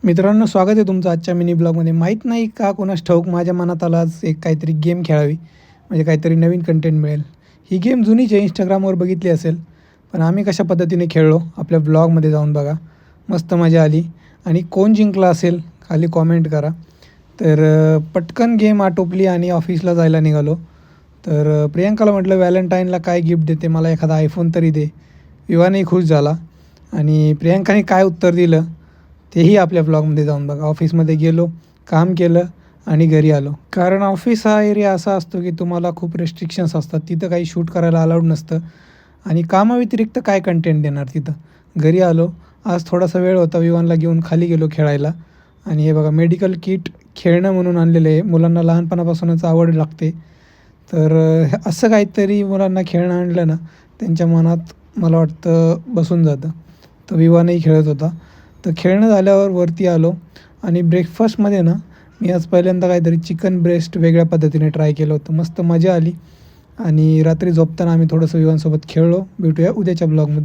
मित्रांनो, स्वागत आहे तुमचं आजच्या मिनी ब्लॉगमध्ये. माहीत नाही का कोणास ठाऊक माझ्या मनात आला आज एक काहीतरी गेम खेळावी, म्हणजे काहीतरी नवीन कंटेंट मिळेल. ही गेम जुनीच आहे, Instagramवर बघितली असेल, पण आम्ही कशा पद्धतीने खेळलो आपल्या ब्लॉगमध्ये जाऊन बघा. मस्त मजा आली. आणि कोण जिंकला असेल खाली कॉमेंट करा. तर पटकन गेम आटोपली आणि ऑफिसला जायला निघालो. तर प्रियंकाला म्हटलं व्हॅलेंटाईनला काय गिफ्ट देते, मला एखादा आयफोन तरी दे. विवानही खुश झाला. आणि प्रियंकाने काय उत्तर दिलं तेही आपल्या ब्लॉगमध्ये जाऊन बघा. ऑफिसमध्ये गेलो, काम केलं आणि घरी आलो. कारण ऑफिस हा एरिया असा असतो की तुम्हाला खूप रेस्ट्रिक्शन्स असतात. तिथं काही शूट करायला अलाउड नसतं आणि कामाव्यतिरिक्त काय कंटेंट देणार तिथं. घरी आलो. आज थोडासा वेळ होता, विवानला घेऊन खाली गेलो खेळायला. आणि हे बघा मेडिकल किट खेळणं म्हणून आणलेलं आहे. मुलांना लहानपणापासूनच आवड लागते. तर असं काहीतरी मुलांना खेळणं आणलं ना, त्यांच्या मनात मला वाटतं बसून जातं. तर विवानही खेळत होता. तर खेळणं झाल्यावर वरती आलो आणि ब्रेकफास्टमध्ये ना मी आज पहिल्यांदा काहीतरी चिकन ब्रेस्ट वेगळ्या पद्धतीने ट्राय केलं होतं. मस्त मजा आली. आणि रात्री झोपताना आम्ही थोडंसं विवानसोबत खेळलो. भेटूया उद्याच्या ब्लॉगमध्ये.